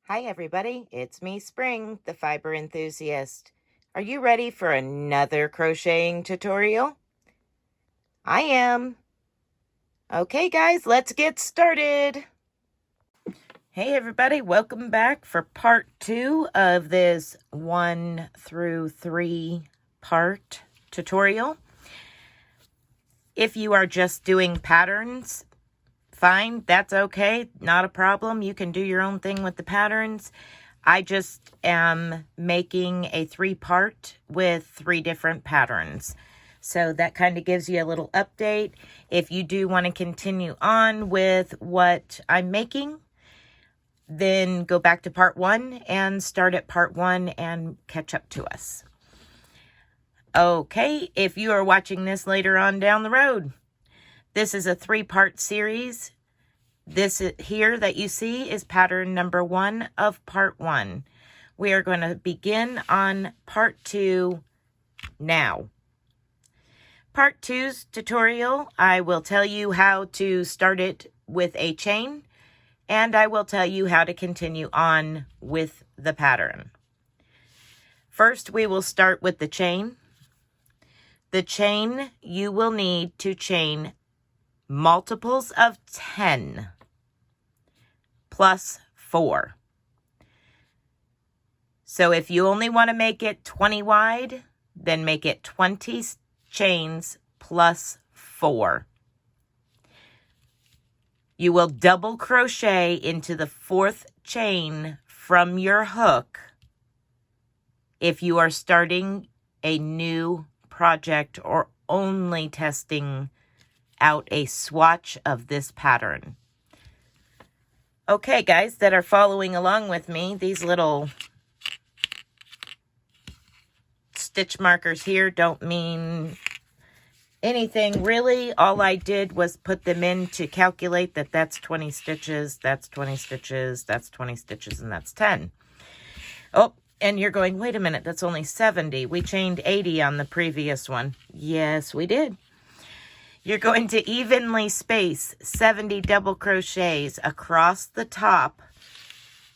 Hi everybody, it's me Spring, the fiber enthusiast. Are you ready for another crocheting tutorial? I am. Okay guys, let's get started. Hey everybody, welcome back for part 2 of this 1 through 3 part tutorial. If you are just doing patterns, fine, that's okay, not a problem. You can do your own thing with the patterns. I just am making a 3-part with 3 different patterns. So that kind of gives you a little update. If you do want to continue on with what I'm making, then go back to part 1 and start at part 1 and catch up to us. Okay, if you are watching this later on down the road, this is a 3-part series. This here that you see is pattern number 1 of part 1. We are going to begin on part 2 now. Part 2's tutorial, I will tell you how to start it with a chain, and I will tell you how to continue on with the pattern. First, we will start with the chain. The chain, you will need to chain multiples of 10 plus 4. So if you only want to make it 20 wide, then make it 20 chains plus 4. You will double crochet into the 4th chain from your hook if you are starting a new project or only testing out a swatch of this pattern. Okay, guys that are following along with me, these little stitch markers here don't mean anything really. All I did was put them in to calculate that that's 20 stitches, that's 20 stitches, that's 20 stitches, and that's 10. Oh, and you're going, wait a minute, that's only 70. We chained 80 on the previous one. Yes, we did. You're going to evenly space 70 double crochets across the top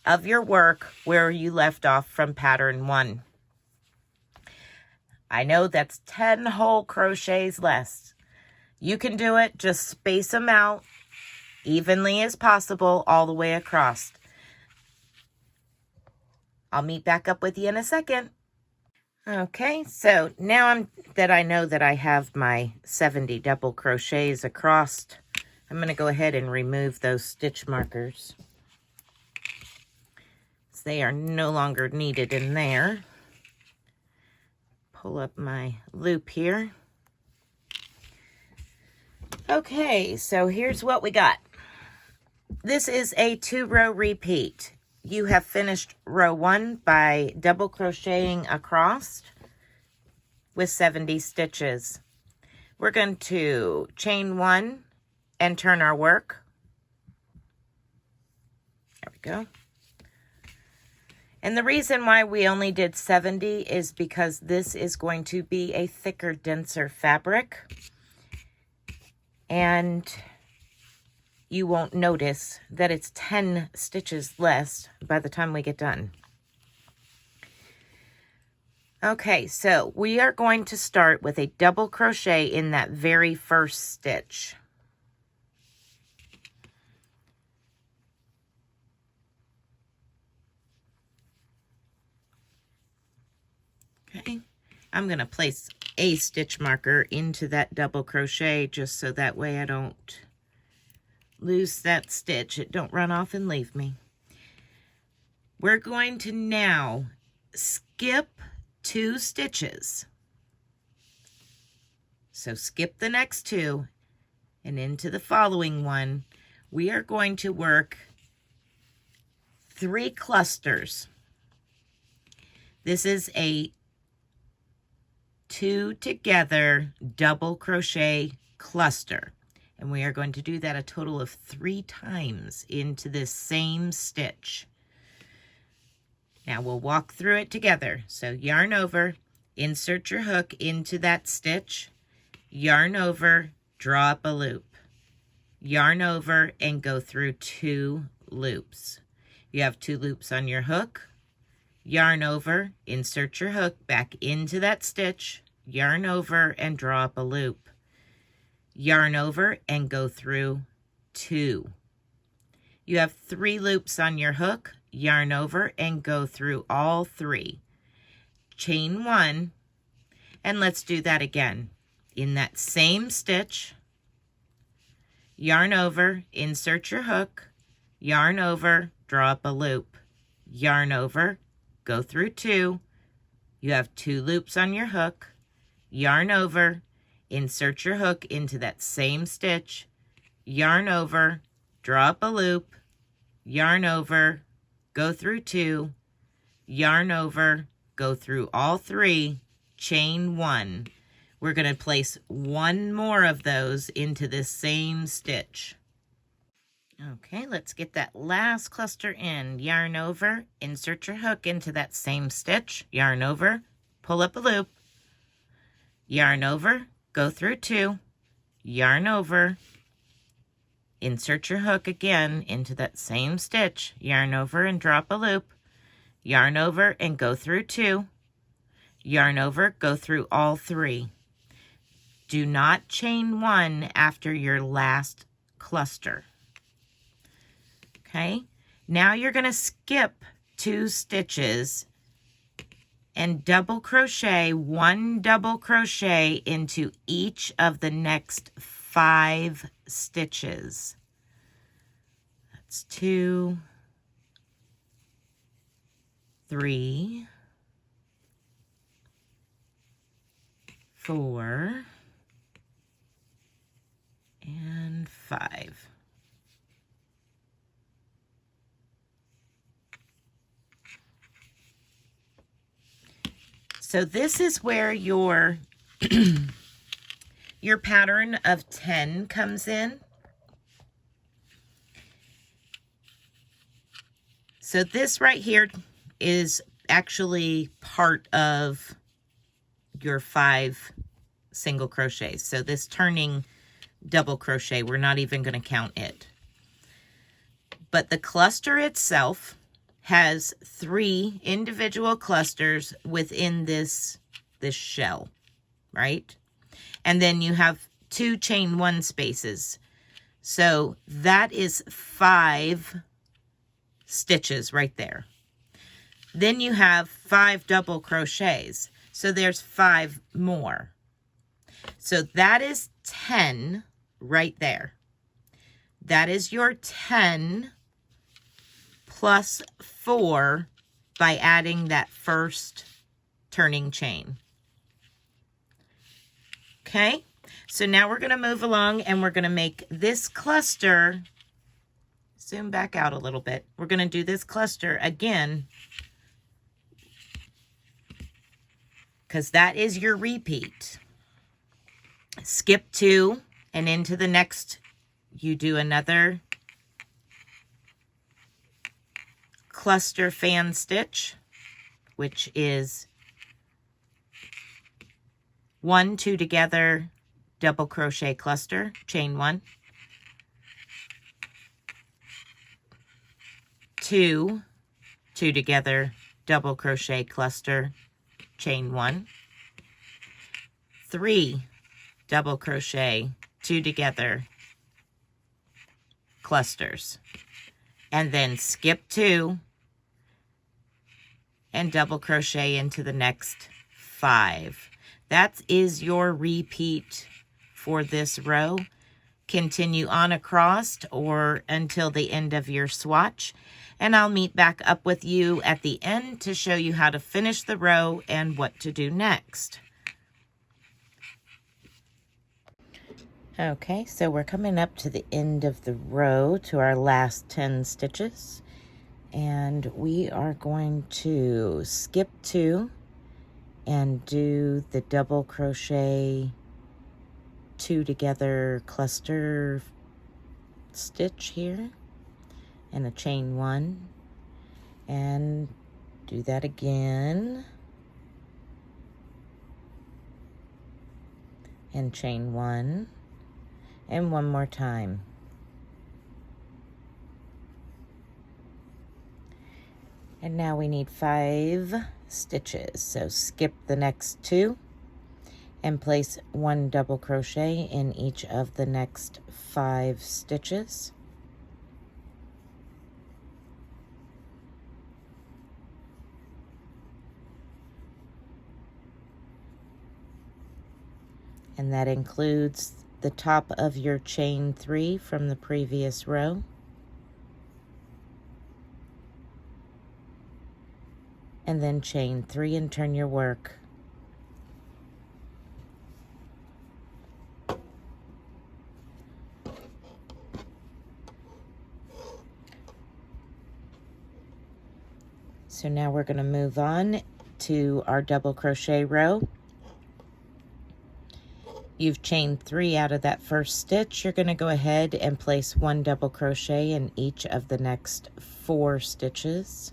of your work where you left off from pattern 1. I know that's 10 whole crochets less. You can do it. Just space them out evenly as possible all the way across. I'll meet back up with you in a second. Okay, so now I know that I have my 70 double crochets across, I'm going to go ahead and remove those stitch markers. So they are no longer needed in there. Pull up my loop here. Okay, so here's what we got. This is a 2-row repeat. You have finished row 1 by double crocheting across with 70 stitches. We're going to chain 1 and turn our work. There we go. And the reason why we only did 70 is because this is going to be a thicker, denser fabric. And you won't notice that it's 10 stitches less by the time we get done. Okay, so we are going to start with a double crochet in that very first stitch. Okay, I'm going to place a stitch marker into that double crochet just so that way I don't lose that stitch. It don't run off and leave me. We're going to now skip 2 stitches. So skip the next 2 and into the following one. We are going to work 3 clusters. This is a 2 together double crochet cluster. And we are going to do that a total of 3 times into this same stitch. Now we'll walk through it together. So yarn over, insert your hook into that stitch, yarn over, draw up a loop, yarn over, and go through 2 loops. You have 2 loops on your hook, yarn over, insert your hook back into that stitch, yarn over and draw up a loop. Yarn over and go through 2. You have 3 loops on your hook, yarn over and go through all 3. Chain 1, and let's do that again. In that same stitch, yarn over, insert your hook, yarn over, draw up a loop, yarn over, go through 2. You have 2 loops on your hook, yarn over, insert your hook into that same stitch, yarn over, draw up a loop, yarn over, go through 2, yarn over, go through all 3, chain 1. We're going to place 1 more of those into this same stitch. Okay, let's get that last cluster in. Yarn over, insert your hook into that same stitch, yarn over, pull up a loop, yarn over, go through 2, yarn over, insert your hook again into that same stitch, yarn over and drop a loop, yarn over and go through 2, yarn over, go through all 3. Do not chain 1 after your last cluster. Okay, now you're going to skip 2 stitches and double crochet 1 double crochet into each of the next 5 stitches. That's 2, 3, 4, and 5. So this is where your pattern of 10 comes in. So this right here is actually part of your 5 single crochets. So this turning double crochet, we're not even going to count it. But the cluster itself has 3 individual clusters within this shell, right? And then you have 2 chain 1 spaces. So that is 5 stitches right there. Then you have 5 double crochets. So there's 5 more. So that is 10 right there. That is your 10 plus 4 by adding that first turning chain. Okay, so now we're going to move along and we're going to make this cluster, zoom back out a little bit. We're going to do this cluster again because that is your repeat. Skip 2 and into the next, you do another cluster fan stitch, which is 1, 2 together, double crochet cluster, chain 1, 2, 2 together, double crochet cluster, chain 1, 3, double crochet, 2 together, clusters, and then skip 2 and double crochet into the next 5. That is your repeat for this row. Continue on across or until the end of your swatch, and I'll meet back up with you at the end to show you how to finish the row and what to do next. Okay, so we're coming up to the end of the row, to our last 10 stitches, and we are going to skip 2 and do the double crochet 2 together cluster stitch here and a chain 1, and do that again and chain 1, and one more time And now we need 5 stitches. So skip the next 2 and place 1 double crochet in each of the next 5 stitches. And that includes the top of your chain 3 from the previous row. And then chain 3 and turn your work. So now we're going to move on to our double crochet row. You've chained 3 out of that first stitch. You're going to go ahead and place 1 double crochet in each of the next 4 stitches.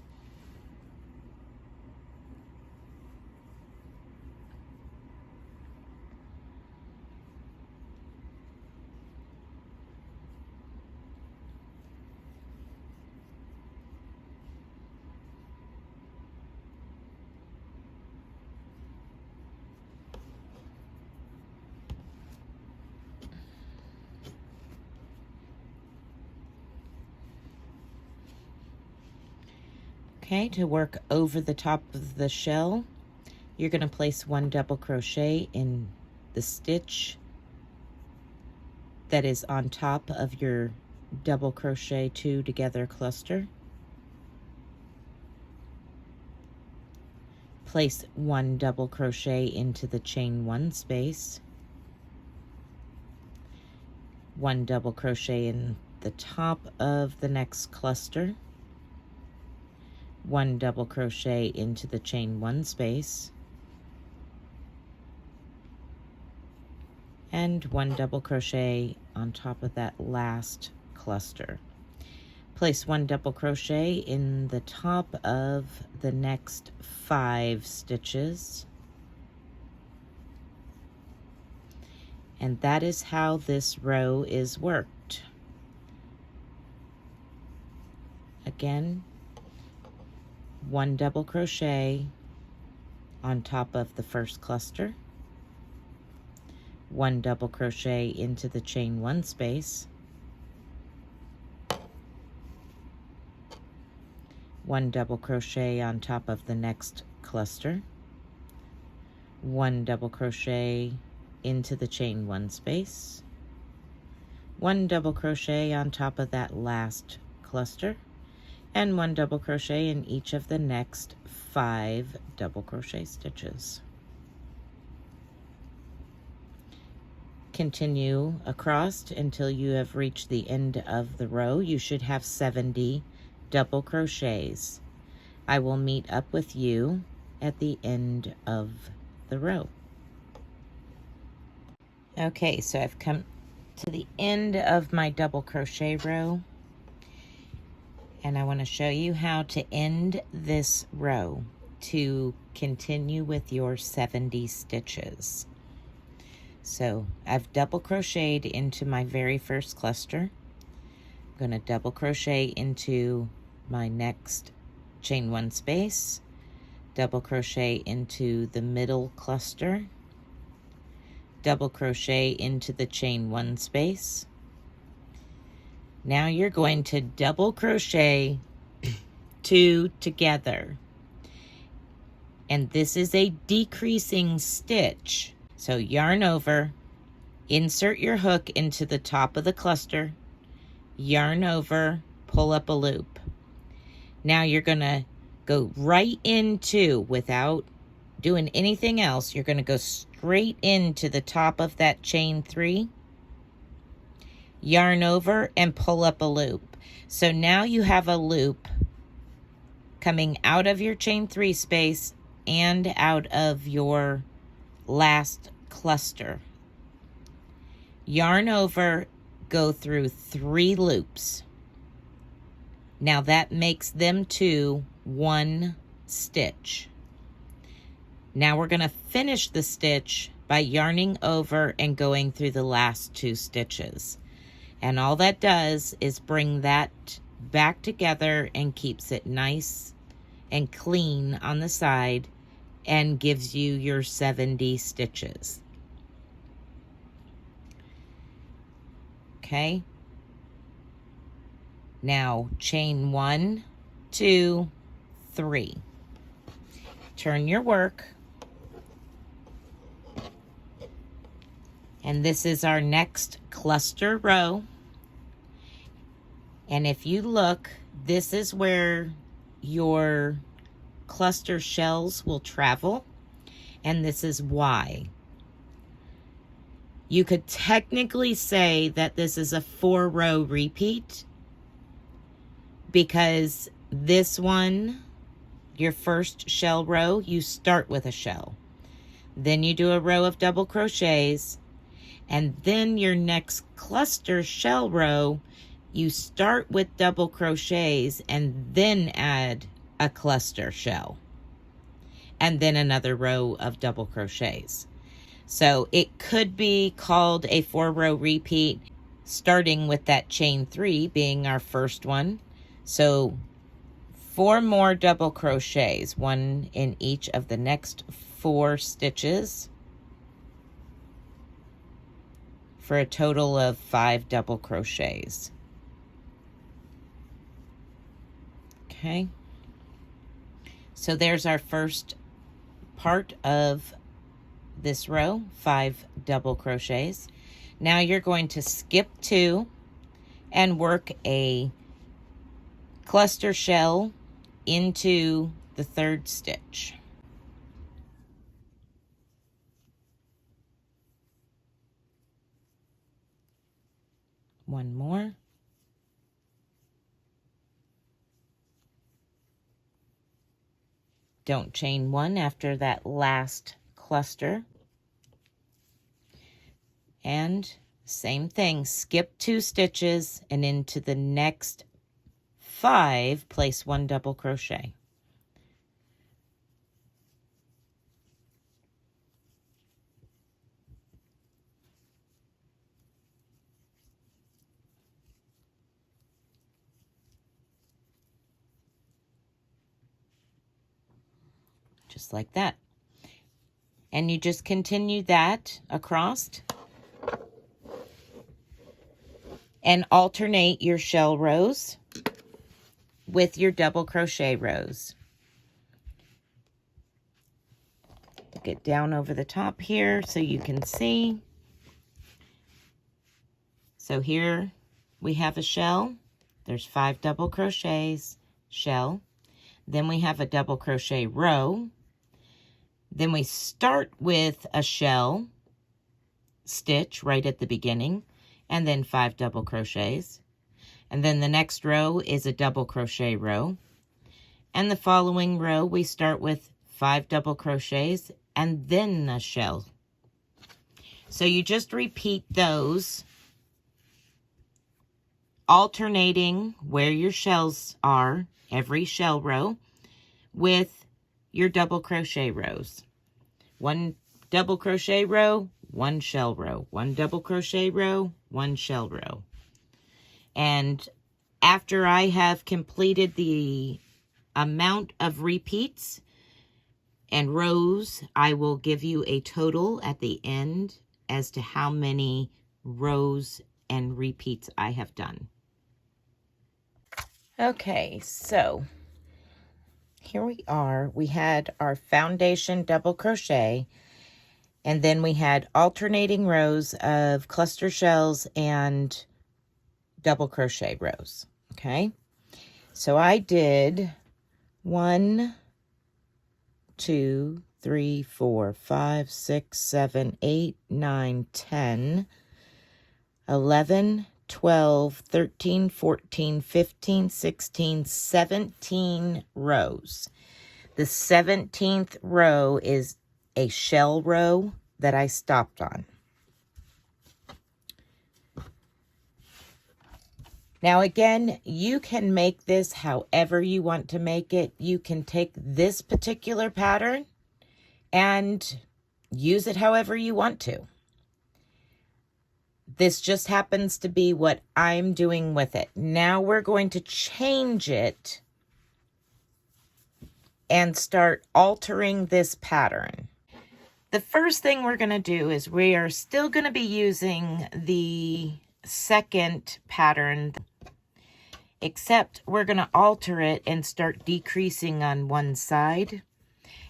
Okay, to work over the top of the shell, you're going to place 1 double crochet in the stitch that is on top of your double crochet 2 together cluster. Place 1 double crochet into the chain 1 space. 1 double crochet in the top of the next cluster. 1 double crochet into the chain 1 space, and 1 double crochet on top of that last cluster. Place 1 double crochet in the top of the next 5 stitches. And that is how this row is worked. Again, 1 double crochet on top of the first cluster, 1 double crochet into the chain 1 space, 1 double crochet on top of the next cluster, 1 double crochet into the chain 1 space, 1 double crochet on top of that last cluster, and 1 double crochet in each of the next 5 double crochet stitches. Continue across until you have reached the end of the row. You should have 70 double crochets. I will meet up with you at the end of the row. Okay, so I've come to the end of my double crochet row, and I want to show you how to end this row to continue with your 70 stitches. So I've double crocheted into my very first cluster. I'm going to double crochet into my next chain 1 space, double crochet into the middle cluster, double crochet into the chain 1 space. Now you're going to double crochet 2 together. And this is a decreasing stitch. So yarn over, insert your hook into the top of the cluster, yarn over, pull up a loop. Now you're going to go right into, without doing anything else, you're going to go straight into the top of that chain 3, yarn over, and pull up a loop. So now you have a loop coming out of your chain 3 space and out of your last cluster. Yarn over, go through 3 loops. Now that makes them 2 1 stitch. Now we're going to finish the stitch by yarning over and going through the last 2 stitches. And all that does is bring that back together and keeps it nice and clean on the side and gives you your 70 stitches. Okay. Now chain 1, 2, 3. Turn your work. And this is our next cluster row. And if you look, this is where your cluster shells will travel. And this is why. You could technically say that this is a 4-row repeat, because this one, your first shell row, you start with a shell. Then you do a row of double crochets, and then your next cluster shell row, you start with double crochets and then add a cluster shell, and then another row of double crochets. So it could be called a 4-row repeat, starting with that chain 3 being our first one. So 4 more double crochets, 1 in each of the next 4 stitches, for a total of 5 double crochets. Okay, so there's our first part of this row, 5 double crochets. Now you're going to skip 2 and work a cluster shell into the 3rd stitch. One more. Don't chain 1 after that last cluster. And same thing, skip 2 stitches, and into the next 5, place 1 double crochet. Just like that. And you just continue that across and alternate your shell rows with your double crochet rows. Get down over the top here so you can see. So here we have a shell. There's 5 double crochets, shell. Then we have a double crochet row. Then we start with a shell stitch right at the beginning, and then 5 double crochets. And then the next row is a double crochet row. And the following row, we start with 5 double crochets and then a shell. So you just repeat those, alternating where your shells are, every shell row, with your double crochet rows. 1 double crochet row, 1 shell row, 1 double crochet row, 1 shell row. And after I have completed the amount of repeats and rows, I will give you a total at the end as to how many rows and repeats I have done. Okay, so here we are. We had our foundation double crochet, and then we had alternating rows of cluster shells and double crochet rows. Okay, so I did 1, 2, 3, 4, 5, 6, 7, 8, 9, 10, 11, 12, 13, 14, 15, 16, 17 rows. The 17th row is a shell row that I stopped on. Now again, you can make this however you want to make it. You can take this particular pattern and use it however you want to. This just happens to be what I'm doing with it. Now we're going to change it and start altering this pattern. The first thing we're going to do is we are still going to be using the second pattern, except we're going to alter it and start decreasing on one side.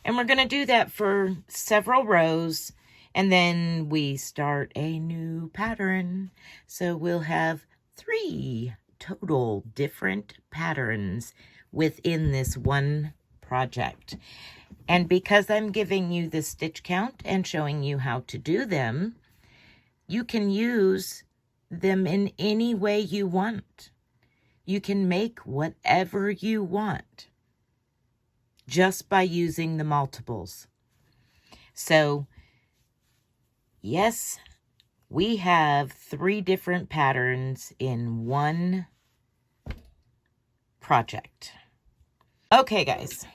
And we're going to do that for several rows, and then we start a new pattern. So we'll have 3 total different patterns within this one project. And because I'm giving you the stitch count and showing you how to do them, you can use them in any way you want. You can make whatever you want just by using the multiples. So, yes, we have 3 different patterns in one project. Okay, guys.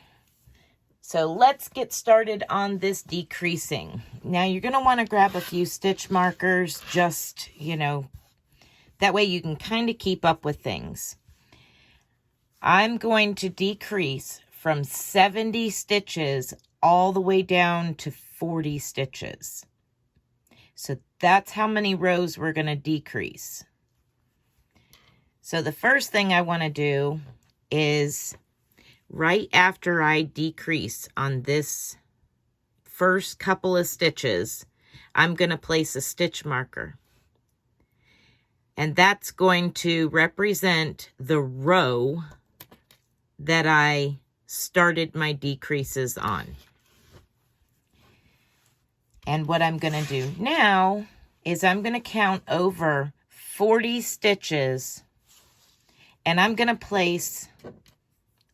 So let's get started on this decreasing. Now you're going to want to grab a few stitch markers, just, that way you can kind of keep up with things. I'm going to decrease from 70 stitches all the way down to 40 stitches. So that's how many rows we're going to decrease. So the first thing I want to do is, right after I decrease on this first couple of stitches, I'm going to place a stitch marker. And that's going to represent the row that I started my decreases on. And what I'm going to do now is I'm going to count over 40 stitches, and I'm going to place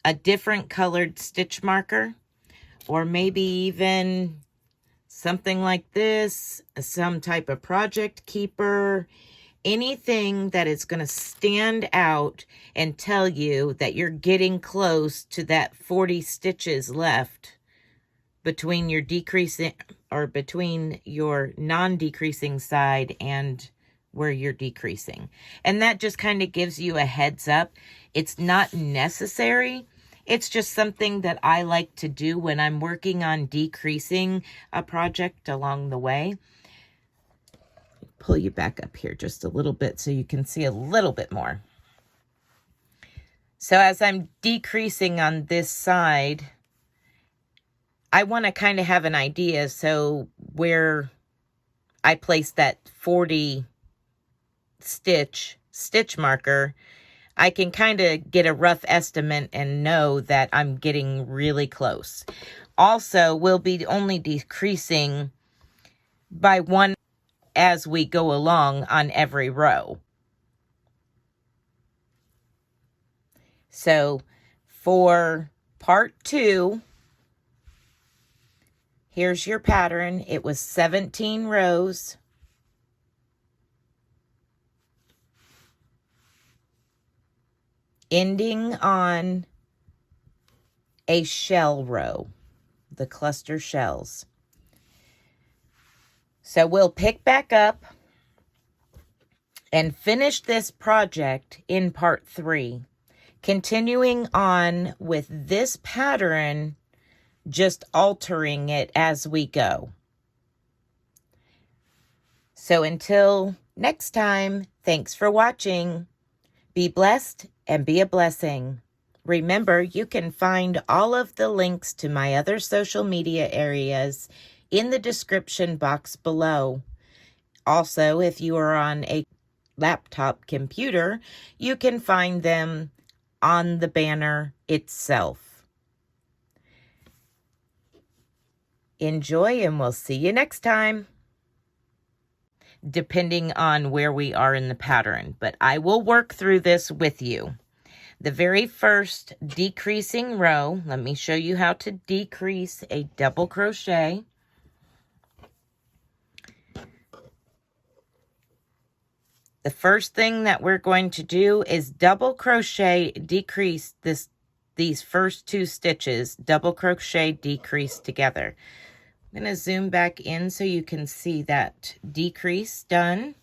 a different colored stitch marker, or maybe even something like this, some type of project keeper, anything that is going to stand out and tell you that you're getting close to that 40 stitches left between your decreasing, or between your non-decreasing side and where you're decreasing. And that just kind of gives you a heads up. It's not necessary. It's just something that I like to do when I'm working on decreasing a project along the way. Pull you back up here just a little bit so you can see a little bit more. So as I'm decreasing on this side, I want to kind of have an idea. So where I place that 40 stitch marker, I can kind of get a rough estimate and know that I'm getting really close. Also, we'll be only decreasing by 1 as we go along on every row. So for part 2, here's your pattern. It was 17 rows. Ending on a shell row, the cluster shells. So we'll pick back up and finish this project in part 3, continuing on with this pattern, just altering it as we go. So until next time, thanks for watching. Be blessed and be a blessing. Remember, you can find all of the links to my other social media areas in the description box below. Also, if you are on a laptop computer, you can find them on the banner itself. Enjoy, and we'll see you next time, depending on where we are in the pattern. But I will work through this with you. The very first decreasing row, let me show you how to decrease a double crochet. The first thing that we're going to do is double crochet, decrease these first 2 stitches, double crochet, decrease together. I'm going to zoom back in so you can see that decrease done.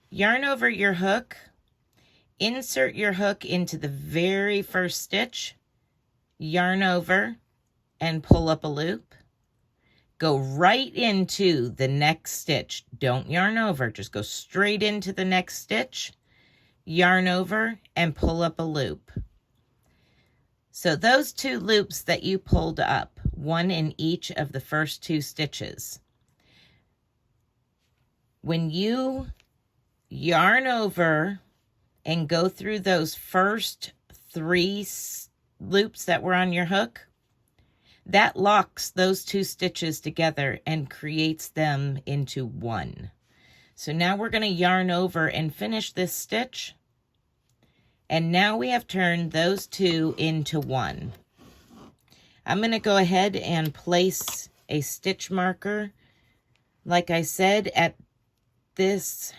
Yarn over your hook, insert your hook into the very first stitch, yarn over and pull up a loop. Go right into the next stitch. Don't yarn over, just go straight into the next stitch, yarn over and pull up a loop. So those 2 loops that you pulled up, one in each of the first 2 stitches. When you yarn over and go through those first 3 loops that were on your hook, that locks those 2 stitches together and creates them into one. So now we're going to yarn over and finish this stitch. And now we have turned those 2 into one. I'm going to go ahead and place a stitch marker, like I said, at this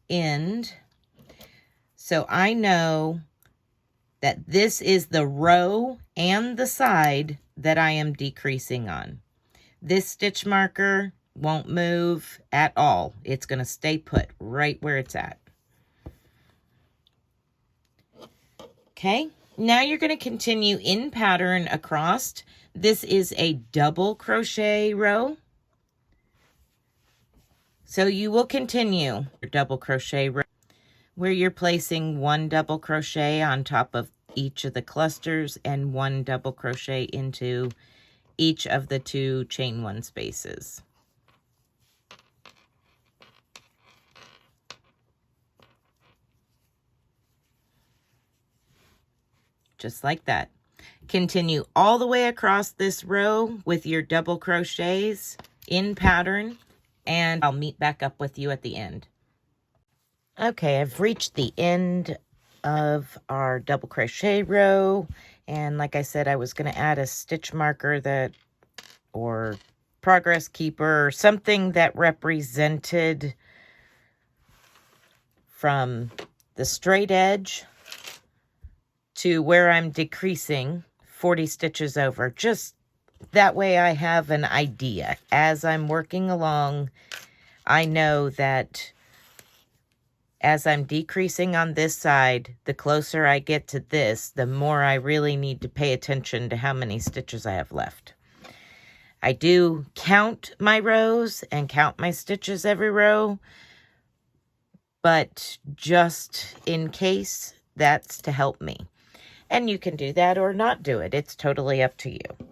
end. So I know that this is the row and the side that I am decreasing on. This stitch marker won't move at all. It's going to stay put right where it's at. Okay, now you're going to continue in pattern across. This is a double crochet row. So you will continue your double crochet row where you're placing 1 double crochet on top of each of the clusters and 1 double crochet into each of the 2 chain 1 spaces. Just like that. Continue all the way across this row with your double crochets in pattern, and I'll meet back up with you at the end. Okay, I've reached the end of our double crochet row, and like I said, I was going to add a stitch marker or progress keeper, or something that represented from the straight edge to where I'm decreasing 40 stitches over. Just that way I have an idea. As I'm working along, I know that as I'm decreasing on this side, the closer I get to this, the more I really need to pay attention to how many stitches I have left. I do count my rows and count my stitches every row, but just in case, that's to help me. And you can do that or not do it. It's totally up to you.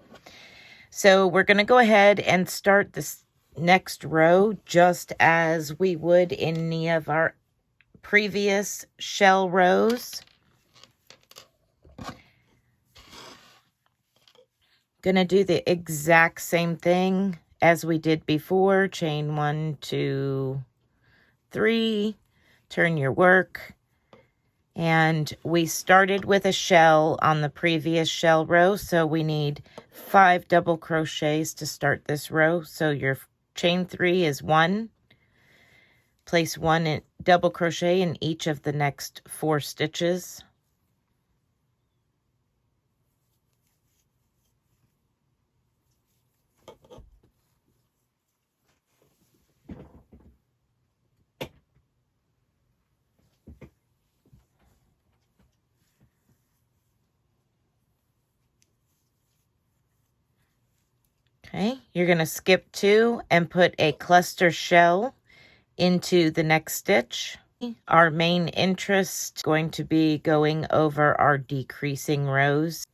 So we're going to go ahead and start this next row just as we would in any of our previous shell rows. Going to do the exact same thing as we did before. Chain 1, 2, 3, turn your work. And we started with a shell on the previous shell row, so we need 5 double crochets to start this row. So your chain 3 is 1. Place 1 double crochet in each of the next 4 stitches. Okay, you're going to skip 2 and put a cluster shell into the next stitch. Our main interest is going to be going over our decreasing rows.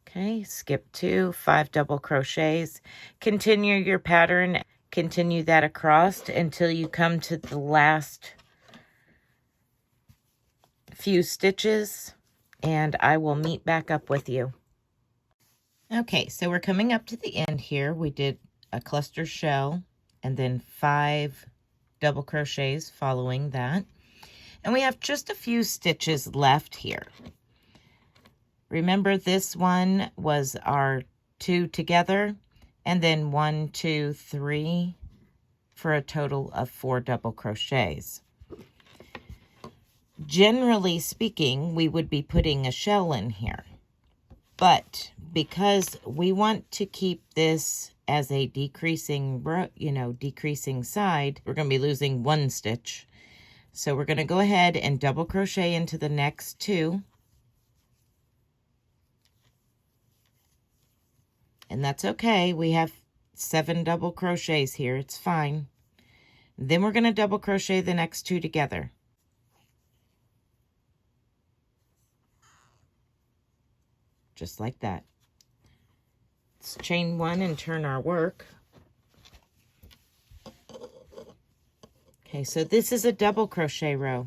Okay, skip 2, 5 double crochets. Continue your pattern, continue that across until you come to the last few stitches, and I will meet back up with you. Okay, so we're coming up to the end here. We did a cluster shell and then 5 double crochets following that. And we have just a few stitches left here. Remember, this one was our 2 together, and then 1, 2, 3 for a total of 4 double crochets. Generally speaking, we would be putting a shell in here, but because we want to keep this as a decreasing, decreasing side, we're going to be losing 1 stitch. So we're going to go ahead and double crochet into the next 2. And that's okay. We have 7 double crochets here. It's fine. Then we're going to double crochet the next 2 together. Just like that. Let's chain 1 and turn our work. Okay, so this is a double crochet row.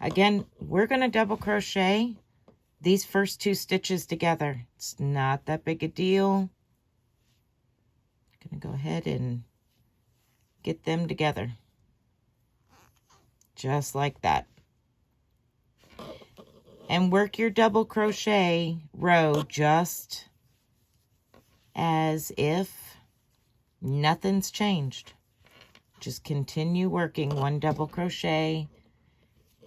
Again, we're going to double crochet these first 2 stitches together. It's not that big a deal. I'm going to go ahead and get them together. Just like that. And work your double crochet row just as if nothing's changed. Just continue working 1 double crochet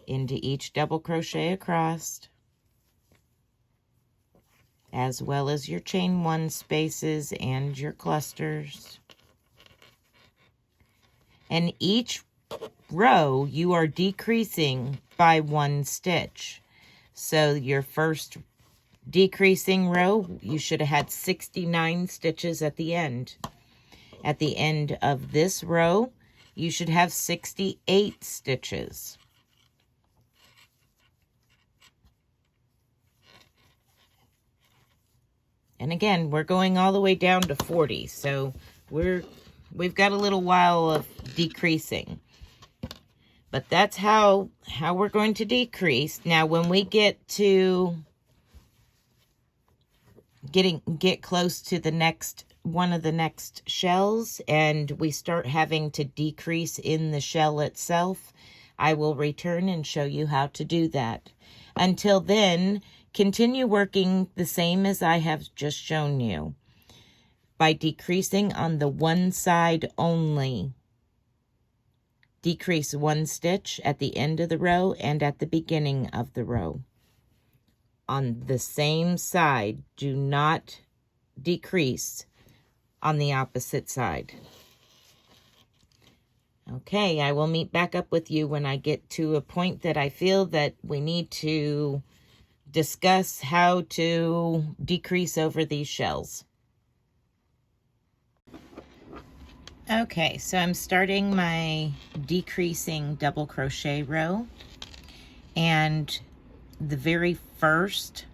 into each double crochet across, as well as your chain 1 spaces and your clusters. And each row you are decreasing by 1 stitch. So your first decreasing row, you should have had 69 stitches at the end. At the end of this row, you should have 68 stitches. And again, we're going all the way down to 40, so we've got a little while of decreasing. But that's how we're going to decrease. Now, when we get close to the next one of the next shells and we start having to decrease in the shell itself, I will return and show you how to do that. Until then, continue working the same as I have just shown you by decreasing on the one side only. Decrease 1 stitch at the end of the row and at the beginning of the row. On the same side, do not decrease on the opposite side. Okay, I will meet back up with you when I get to a point that I feel that we need to discuss how to decrease over these shells. Okay, so I'm starting my decreasing double crochet row, and the very first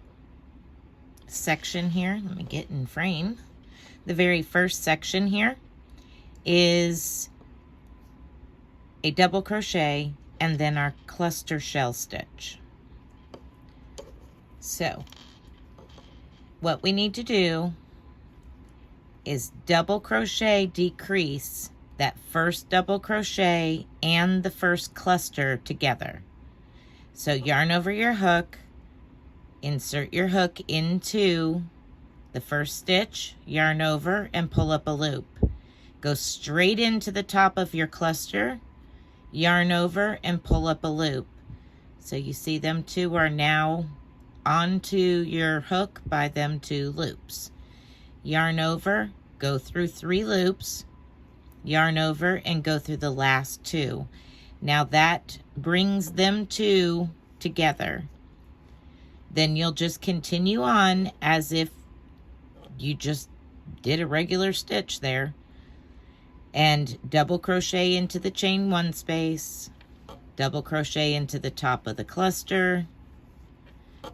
section here, let me get in frame. The very first section here is a double crochet and then our cluster shell stitch. So what we need to do is double crochet decrease that first double crochet and the first cluster together. So yarn over your hook, insert your hook into the first stitch, yarn over and pull up a loop. Go straight into the top of your cluster, yarn over and pull up a loop. So you see them 2 are now onto your hook by them 2 loops. Yarn over, go through 3 loops, yarn over and go through the last 2. Now that brings them 2 together. Then you'll just continue on as if you just did a regular stitch there, and double crochet into the chain 1 space, double crochet into the top of the cluster,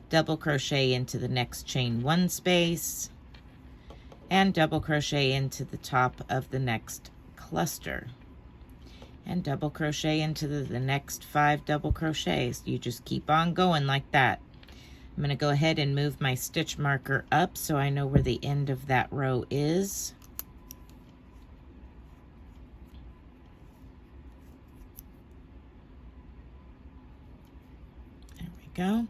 double crochet into the next chain 1 space, and double crochet into the top of the next cluster, and double crochet into the next 5 double crochets. You just keep on going like that. I'm going to go ahead and move my stitch marker up so I know where the end of that row is. There we go.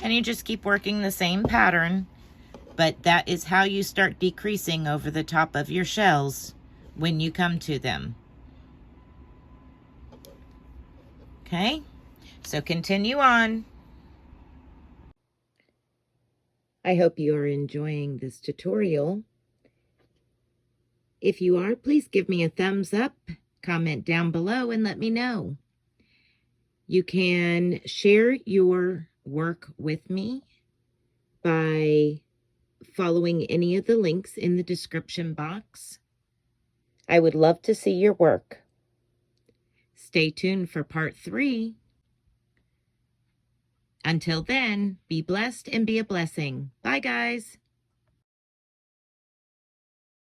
And you just keep working the same pattern, but that is how you start decreasing over the top of your shells when you come to them. Okay, so continue on. I hope you are enjoying this tutorial. If you are, please give me a thumbs up, comment down below, and let me know. You can share your work with me by following any of the links in the description box. I would love to see your work. Stay tuned for part 3. Until then, be blessed and be a blessing. Bye, guys.